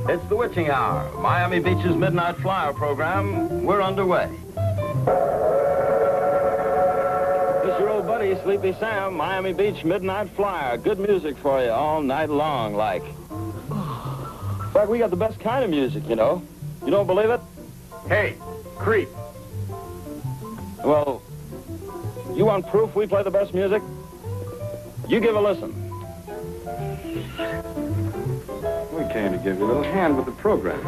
It's the witching hour. Miami Beach's Midnight Flyer program. We're underway. It's your old buddy, Sleepy Sam, Miami Beach Midnight Flyer. Good music for you all night long, like. In fact, we got the best kind of music, you know. You don't believe it? Hey, creep. Well, you want proof we play the best music? You give a listen. We came to give you a little hand with the program.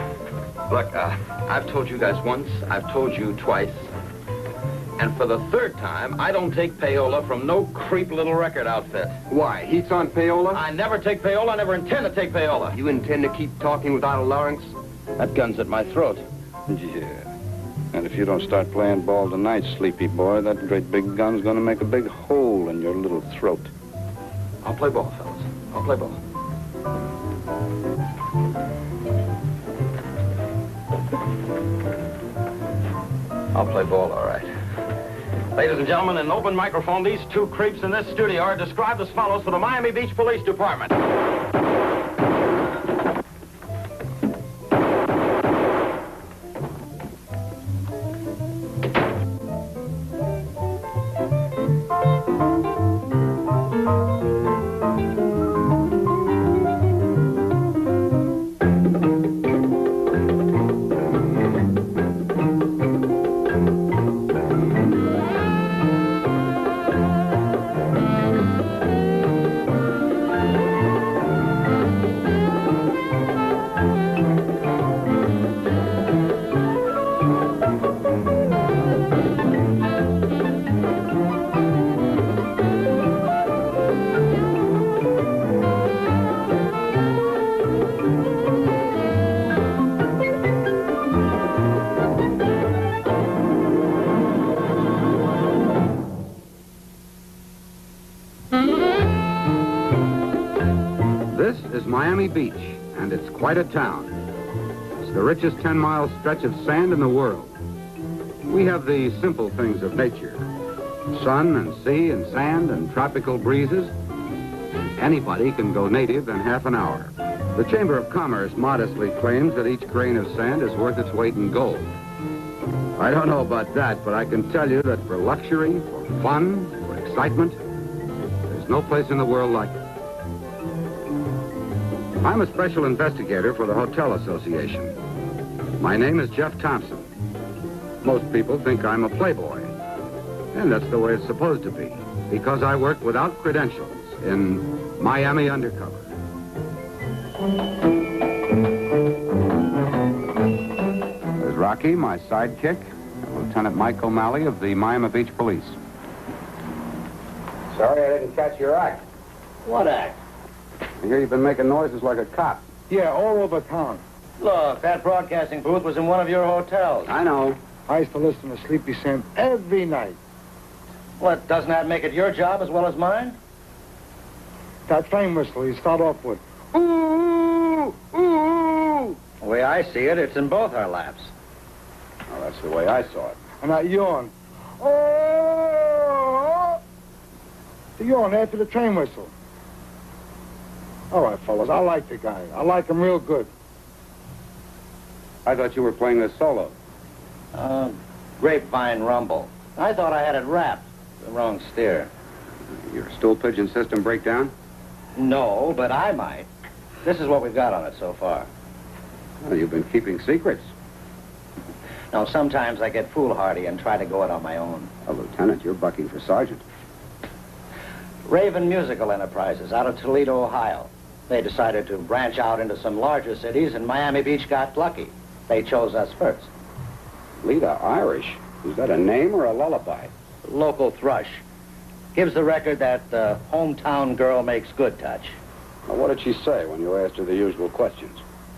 Look, I've told you guys once, I've told you twice, and for the third time, I don't take payola from no creep little record outfit. Why, he's on payola? I never take payola, I never intend to take payola. You intend to keep talking without a larynx? That gun's at my throat. Yeah. And if you don't start playing ball tonight, sleepy boy, that great big gun's gonna make a big hole in your little throat. I'll play ball, fellas. I'll play ball. I'll play ball, all right. Ladies and gentlemen, in an open microphone, these two creeps in this studio are described as follows for the Miami Beach Police Department. Miami Beach, and it's quite a town. It's the richest 10-mile stretch of sand in the world. We have the simple things of nature. Sun and sea and sand and tropical breezes. Anybody can go native in half an hour. The Chamber of Commerce modestly claims that each grain of sand is worth its weight in gold. I don't know about that, but I can tell you that for luxury, for fun, for excitement, there's no place in the world like it. I'm a special investigator for the Hotel Association. My name is Jeff Thompson. Most people think I'm a playboy. And that's the way it's supposed to be, because I work without credentials in Miami Undercover. There's Rocky, my sidekick, and Lieutenant Mike O'Malley of the Miami Beach Police. Sorry I didn't catch your act. What act? I hear you've been making noises like a cop. Yeah, all over town. Look, that broadcasting booth was in one of your hotels. I know. I used to listen to Sleepy Sam every night. What, doesn't that make it your job as well as mine? That train whistle you start off with. Ooh, ooh. The way I see it, it's in both our laps. Oh, that's the way I saw it. And that yawn. Oh! The yawn after the train whistle. All right, fellas, I like the guy. I like him real good. I thought you were playing this solo. Grapevine Rumble. I thought I had it wrapped. The wrong steer. Your stool pigeon system break down? No, but I might. This is what we've got on it so far. Well, you've been keeping secrets. Now, sometimes I get foolhardy and try to go it on my own. Oh, Lieutenant, you're bucking for sergeant. Raven Musical Enterprises out of Toledo, Ohio. They decided to branch out into some larger cities, and Miami Beach got lucky. They chose us first. Lita Irish? Is that a name or a lullaby? Local Thrush. Gives the record that hometown girl makes good touch. Well, what did she say when you asked her the usual questions?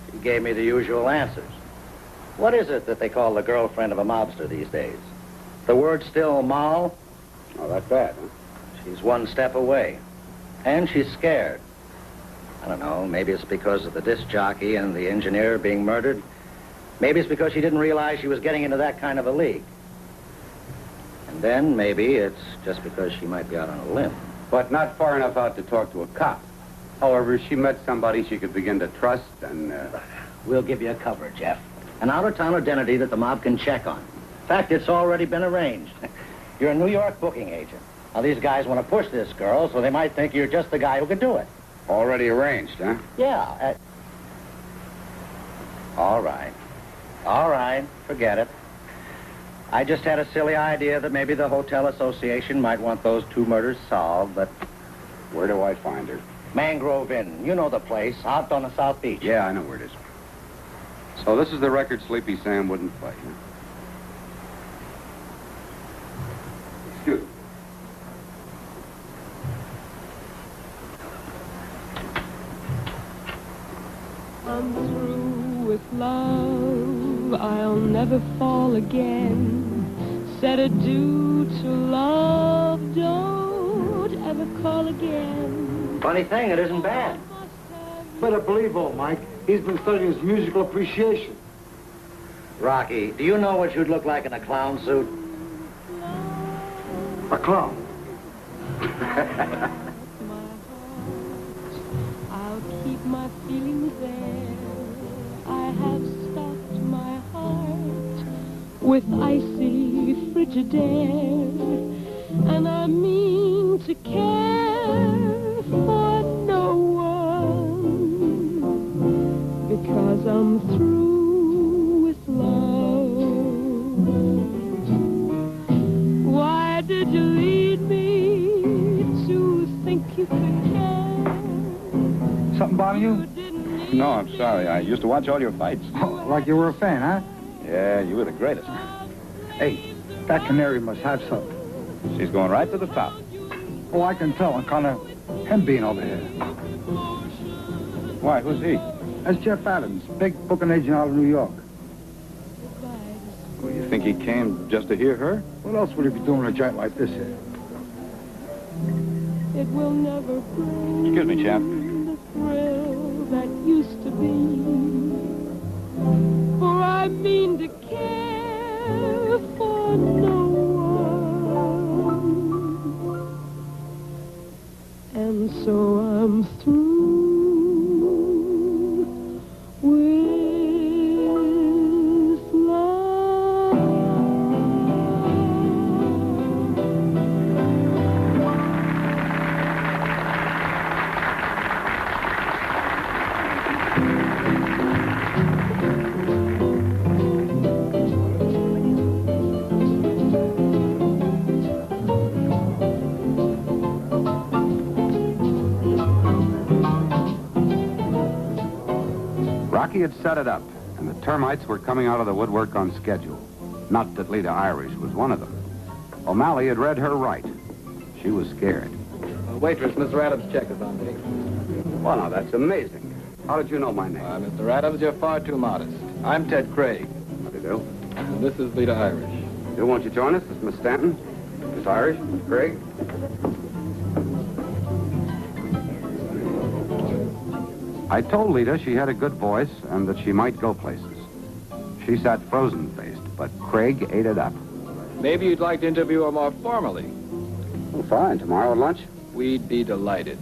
She gave me the usual answers. What is it that they call the girlfriend of a mobster these days? The word still Moll? Oh, that bad, huh? She's one step away. And she's scared. I don't know, maybe it's because of the disc jockey and the engineer being murdered. Maybe it's because she didn't realize she was getting into that kind of a league. And then maybe it's just because she might be out on a limb. But not far enough out to talk to a cop. However, she met somebody she could begin to trust, and... We'll give you a cover, Jeff. An out-of-town identity that the mob can check on. In fact, it's already been arranged. You're a New York booking agent. Now, these guys want to push this girl, so they might think you're just the guy who can do it. Already arranged, huh? Yeah. All right. All right. Forget it. I just had a silly idea that maybe the Hotel Association might want those 2 murders solved, but... Where do I find her? Mangrove Inn. You know the place, out on the South Beach. Yeah, I know where it is. So this is the record Sleepy Sam wouldn't play, huh? Excuse me. I'm through with love, I'll never fall again. Said adieu to love, don't ever call again. Funny thing, it isn't bad. Better believe, old Mike, he's been studying his musical appreciation. Rocky, do you know what you'd look like in a clown suit? A clown. I'll keep my feelings there. I have stocked my heart with icy Frigidaire, and I mean to care for no one, because I'm through with love. Why did you lead me to think you could care? Something bother you? No, I'm sorry. I used to watch all your fights. Oh, like you were a fan, huh? Yeah, you were the greatest. Hey, that canary must have something. She's going right to the top. Oh, I can tell on kind of him being over here. Why, who's he? That's Jeff Adams, big booking agent out of New York. Well, you think he came just to hear her? What else would he be doing in a joint like this here? It will never bring Excuse me, chap. the thrill that used to be. For I mean to care for no one. And so I'm through with love. Rocky had set it up, and the termites were coming out of the woodwork on schedule. Not that Lita Irish was one of them. O'Malley had read her right. She was scared. Waitress, Mr. Adams' check is on me. Well, now, that's amazing. How did you know my name? Mr. Adams, you're far too modest. I'm Ted Craig, How do you do? and this is Lita Irish. You won't you join us? This is Miss Stanton, Miss Irish, Miss Craig. I told Lita she had a good voice and that she might go places. She sat frozen-faced, but Craig ate it up. Maybe you'd like to interview her more formally. Well, fine. Tomorrow at lunch? We'd be delighted.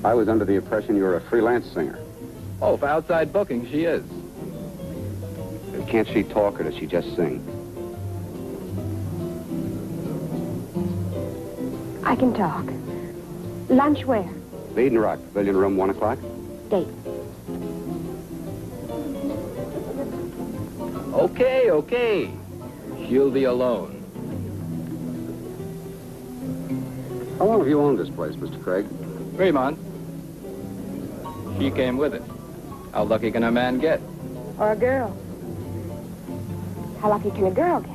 I was under the impression you were a freelance singer. Oh, for outside booking, she is. Can't she talk or does she just sing? I can talk. Lunch where? The Eden Rock, Pavilion Room, 1 o'clock. Date. Okay. She'll be alone. How long have you owned this place, Mr. Craig? 3 months. She came with it. How lucky can a man get? Or a girl? How lucky can a girl get?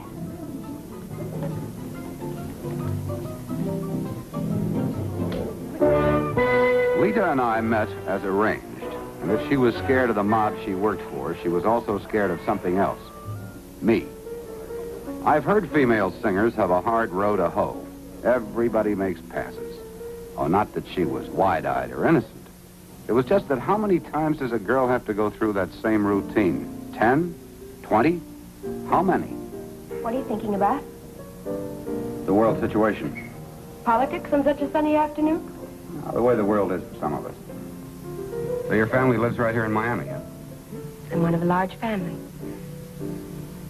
Lita and I met as arranged. And if she was scared of the mob she worked for, she was also scared of something else. Me. I've heard female singers have a hard row to hoe. Everybody makes passes. Oh, not that she was wide-eyed or innocent. It was just that how many times does a girl have to go through that same routine? 10? 20? How many? What are you thinking about? The world situation. Politics on such a sunny afternoon? The way the world is for some of us. So your family lives right here in Miami, huh? I'm one of a large family.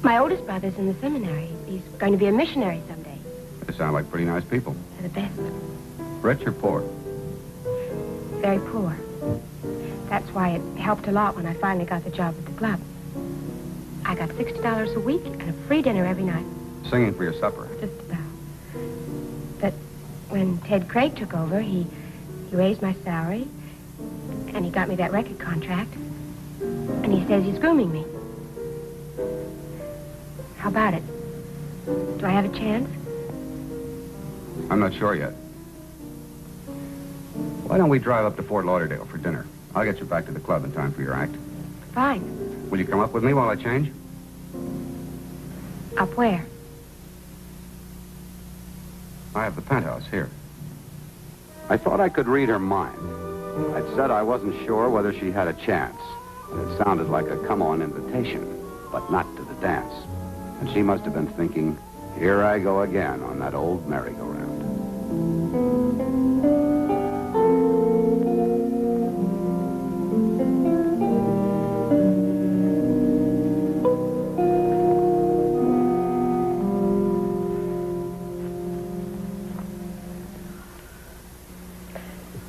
My oldest brother's in the seminary. He's going to be a missionary someday. They sound like pretty nice people. They're the best. Rich or poor? Very poor. That's why it helped a lot when I finally got the job at the club. I got $60 a week and a free dinner every night. Singing for your supper. Just about. But when Ted Craig took over, he raised my salary, and he got me that record contract. And he says he's grooming me. How about it? Do I have a chance? I'm not sure yet. Why don't we drive up to Fort Lauderdale for dinner? I'll get you back to the club in time for your act. Fine. Will you come up with me while I change? Up where? I have the penthouse here. I thought I could read her mind. I'd said I wasn't sure whether she had a chance. It sounded like a come-on invitation, but not to the dance. And she must have been thinking, here I go again on that old merry-go-round.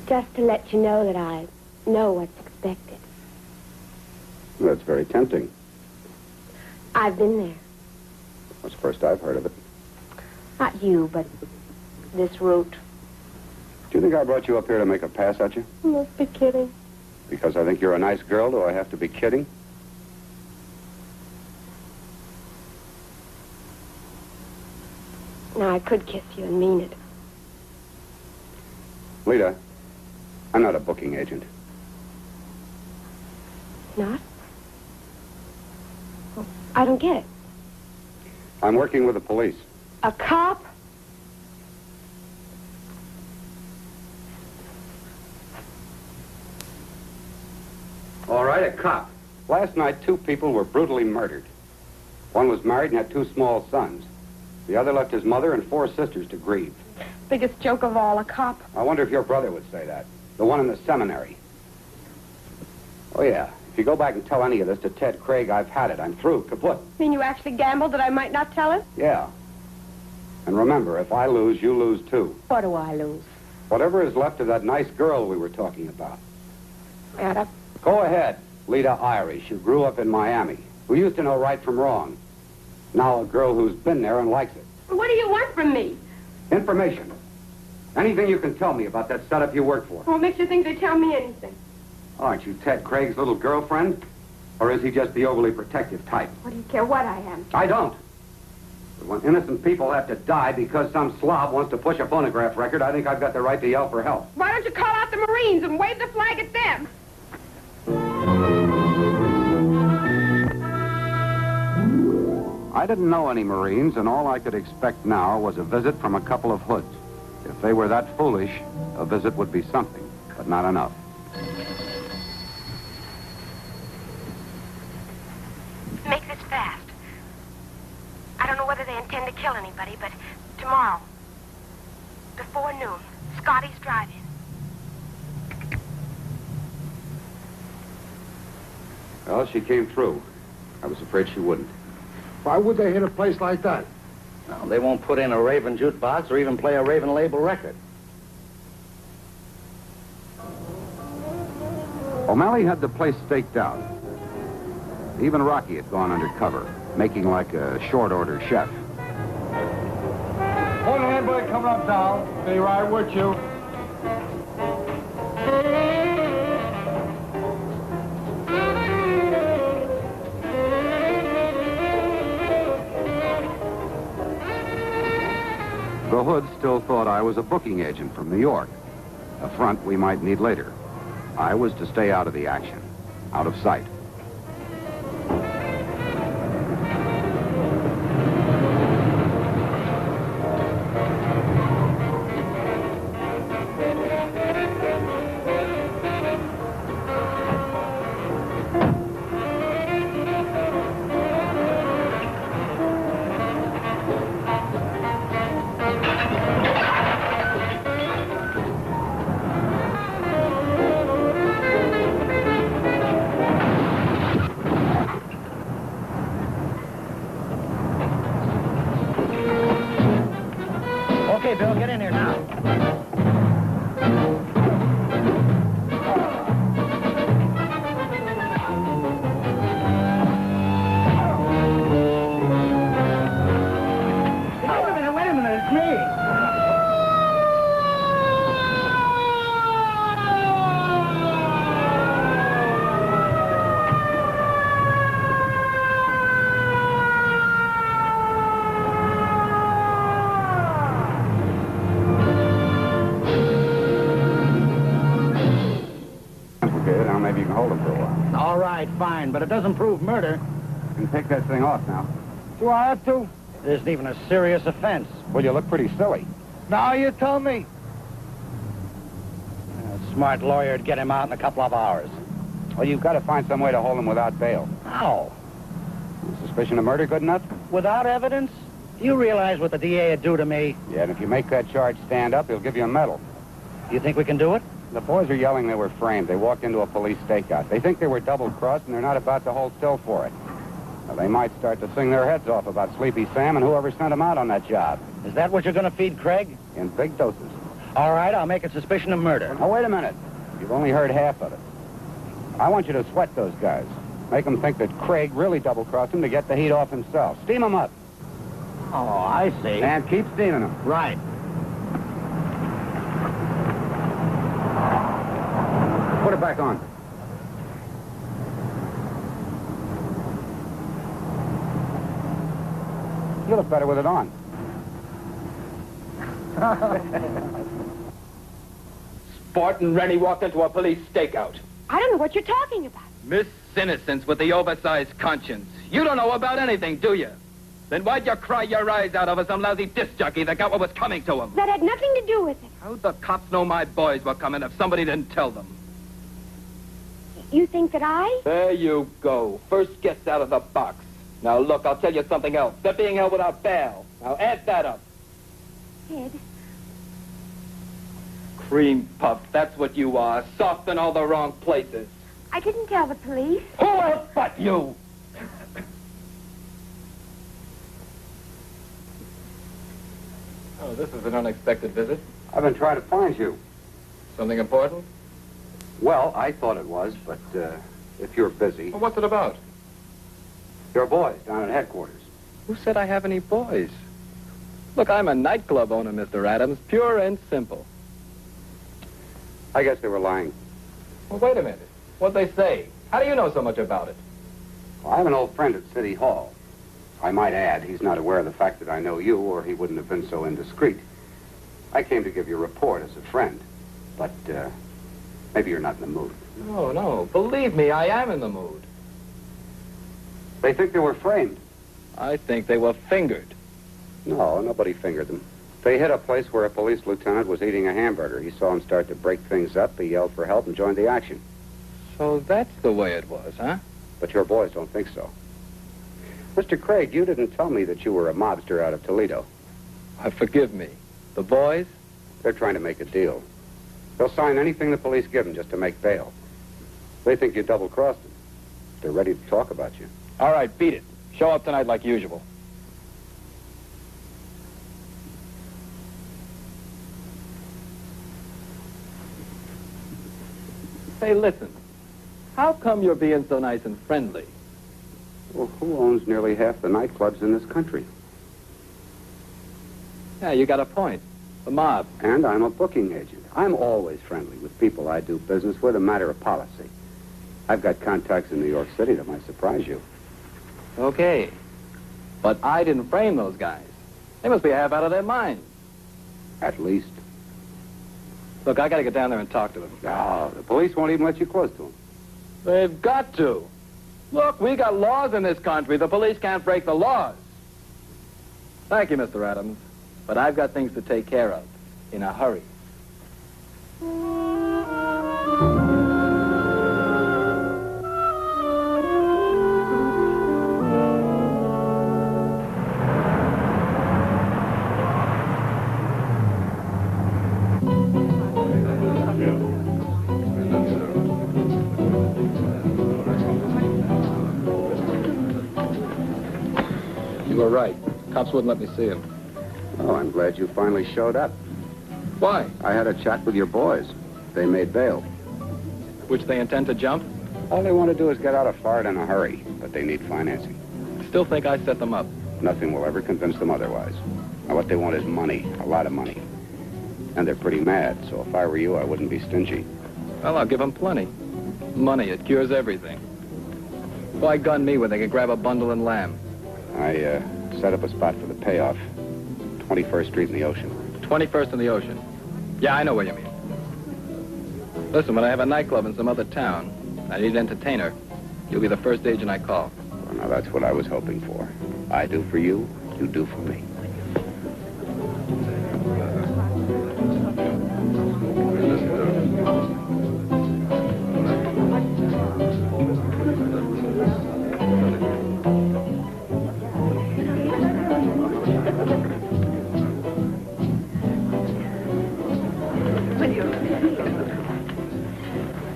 Just to let you know that I know what's expected. That's very tempting. I've been there. That's the first I've heard of it. Not you, but this route. Do you think I brought you up here to make a pass at you? You must be kidding. Because I think you're a nice girl, do I have to be kidding? Now, I could kiss you and mean it. Lita, I'm not a booking agent. Not? Well, I don't get it. I'm working with the police. A cop? All right, a cop. Last night, 2 people were brutally murdered. One was married and had 2 small sons. The other left his mother and 4 sisters to grieve. Biggest joke of all, a cop. I wonder if your brother would say that. The one in the seminary. Oh, yeah. If you go back and tell any of this to Ted Craig, I've had it. I'm through. Kaput. Mean you actually gambled that I might not tell him? Yeah. And remember, if I lose, you lose too. What do I lose? Whatever is left of that nice girl we were talking about. Ada? Go ahead. Lita Irish, who grew up in Miami, who used to know right from wrong. Now a girl who's been there and likes it. What do you want from me? Information. Anything you can tell me about that setup you work for. What makes you think they tell me anything? Aren't you Ted Craig's little girlfriend? Or is he just the overly protective type? What do you care what I am? I don't. But when innocent people have to die because some slob wants to push a phonograph record, I think I've got the right to yell for help. Why don't you call out the Marines and wave the flag at them? I didn't know any Marines, and all I could expect now was a visit from a couple of hoods. If they were that foolish, a visit would be something, but not enough. Make this fast. I don't know whether they intend to kill anybody, but tomorrow, before noon, Scotty's drive-in. Well, she came through. I was afraid she wouldn't. Why would they hit a place like that? No, they won't put in a Raven jukebox or even play a Raven label record. O'Malley had the place staked out. Even Rocky had gone undercover, making like a short-order chef. Hold on, anybody coming up down. Be right with you. The Hood still thought I was a booking agent from New York, a front we might need later. I was to stay out of the action, out of sight. All right, fine, but it doesn't prove murder. You can take that thing off now. Do I have to? It isn't even a serious offense. Well, you look pretty silly. Now you tell me. A smart lawyer would get him out in a couple of hours. Well, you've got to find some way to hold him without bail. How? Suspicion of murder good enough? Without evidence? Do you realize what the DA would do to me? Yeah, and if you make that charge stand up, he'll give you a medal. You think we can do it? The boys are yelling they were framed. They walked into a police stakeout. They think they were double-crossed, and they're not about to hold still for it. Now, they might start to sing their heads off about Sleepy Sam and whoever sent them out on that job. Is that what you're going to feed Craig? In big doses. All right, I'll make it suspicion of murder. Now, wait a minute. You've only heard half of it. I want you to sweat those guys. Make them think that Craig really double-crossed him to get the heat off himself. Steam them up. Oh, I see. And keep steaming them. Right. Put it back on. You look better with it on. Sport and Rennie walked into a police stakeout. I don't know what you're talking about. Miss Innocence with the oversized conscience. You don't know about anything, do you? Then why'd you cry your eyes out over some lousy disc jockey that got what was coming to him? That had nothing to do with it. How'd the cops know my boys were coming if somebody didn't tell them? You think that I? There you go. First gets out of the box. Now, look, I'll tell you something else. They're being held without bail. Now, add that up. Ted. Cream puff, that's what you are. Soft in all the wrong places. I didn't tell the police. Who else but you? Oh, this is an unexpected visit. I've been trying to find you. Something important? Well, I thought it was, but if you're busy. Well, what's it about? Your boys down at headquarters. Who said I have any boys? Look, I'm a nightclub owner, Mr. Adams. Pure and simple. I guess they were lying. Well, wait a minute. What'd they say? How do you know so much about it? Well, I have an old friend at City Hall. I might add, he's not aware of the fact that I know you, or he wouldn't have been so indiscreet. I came to give you a report as a friend, but maybe you're not in the mood. No, no. Believe me, I am in the mood. They think they were framed. I think they were fingered. No, nobody fingered them. They hit a place where a police lieutenant was eating a hamburger. He saw him start to break things up. He yelled for help and joined the action. So that's the way it was, huh? But your boys don't think so. Mr. Craig, you didn't tell me that you were a mobster out of Toledo. Forgive me. The boys? They're trying to make a deal. They'll sign anything the police give them just to make bail. They think you double-crossed them. They're ready to talk about you. All right, beat it. Show up tonight like usual. Hey, listen. How come you're being so nice and friendly? Well, who owns nearly half the nightclubs in this country? Yeah, you got a point. The mob. And I'm a booking agent. I'm always friendly with people I do business with, a matter of policy. I've got contacts in New York City that might surprise you. Okay. But I didn't frame those guys. They must be half out of their minds. At least. Look, I gotta get down there and talk to them. No, the police won't even let you close to them. They've got to. Look, we got laws in this country. The police can't break the laws. Thank you, Mr. Adams. But I've got things to take care of. In a hurry. You were right. Cops wouldn't let me see him. Oh, I'm glad you finally showed up. Why? I had a chat with your boys. They made bail. Which they intend to jump? All they want to do is get out of Florida in a hurry, but they need financing. Still think I set them up. Nothing will ever convince them otherwise. Now, what they want is money, a lot of money. And they're pretty mad, so if I were you, I wouldn't be stingy. Well, I'll give them plenty. Money, it cures everything. Why gun me when they can grab a bundle and lamb? I set up a spot for the payoff. 21st Street in the Ocean. 21st in the Ocean. Yeah, I know what you mean. Listen, when I have a nightclub in some other town, I need an entertainer. You'll be the first agent I call. Well, now, that's what I was hoping for. I do for you, you do for me.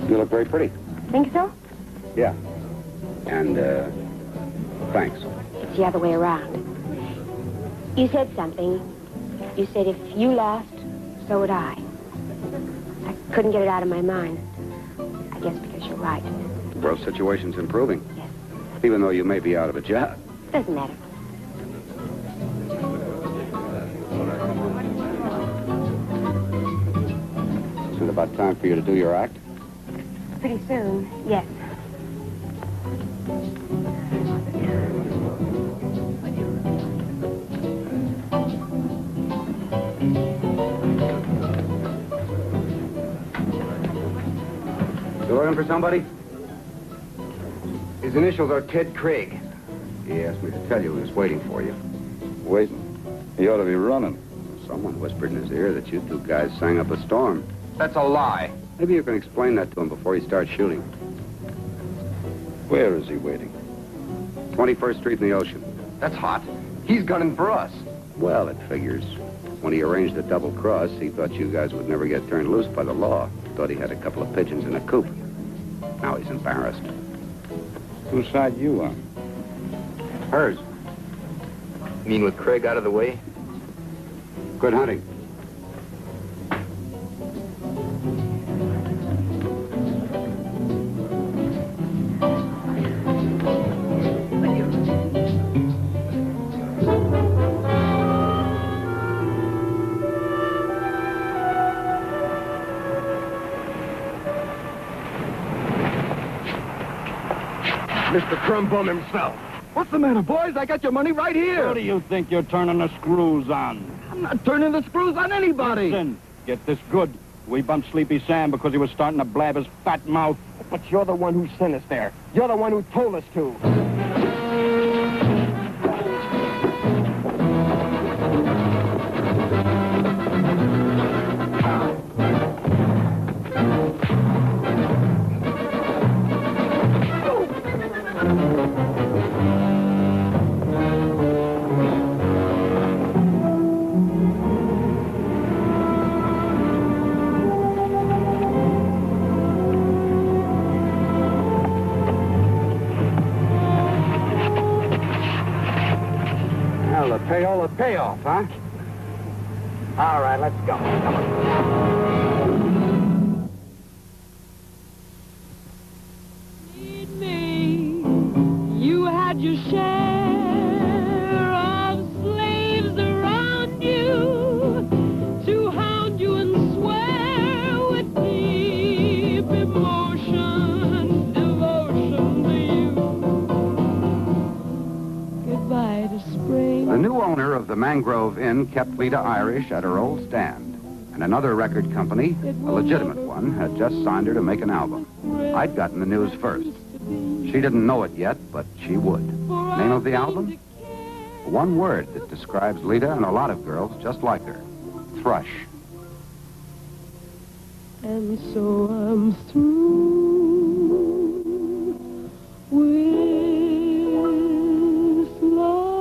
You look very pretty. Think so? Yeah. And, thanks. It's the other way around. You said something. You said if you lost, so would I. I couldn't get it out of my mind. I guess because you're right. The world situation's improving. Yes. Even though you may be out of a job. Doesn't matter. Isn't it about time for you to do your act? Pretty soon, yes. You looking for somebody? His initials are Ted Craig. He asked me to tell you he was waiting for you. Waiting. He ought to be running. Someone whispered in his ear that you two guys sang up a storm. That's a lie. Maybe you can explain that to him before he starts shooting. Where is he waiting? 21st Street in the Ocean. That's hot. He's gunning for us. Well, it figures. When he arranged the double cross, he thought you guys would never get turned loose by the law. Thought he had a couple of pigeons in a coop. Now he's embarrassed. Whose side you on? Hers. You mean with Craig out of the way? Good hunting. Mr. Crumbum himself. What's the matter, boys? I got your money right here. What do you think you're turning the screws on? I'm not turning the screws on anybody. Listen, get this good. We bumped Sleepy Sam because he was starting to blab his fat mouth. But you're the one who sent us there. You're the one who told us to. Well, the payoff, huh? All right, let's go. Come on. Need me. You had your share of slaves around you to hound you and swear with deep emotion, devotion to you. Goodbye to spring. The new owner of the Mangrove Inn kept Lita Irish at her old stand. And another record company, a legitimate one, had just signed her to make an album. I'd gotten the news first. She didn't know it yet, but she would. Name of the album? One word that describes Lita and a lot of girls just like her. Thrush. And so I'm through with love.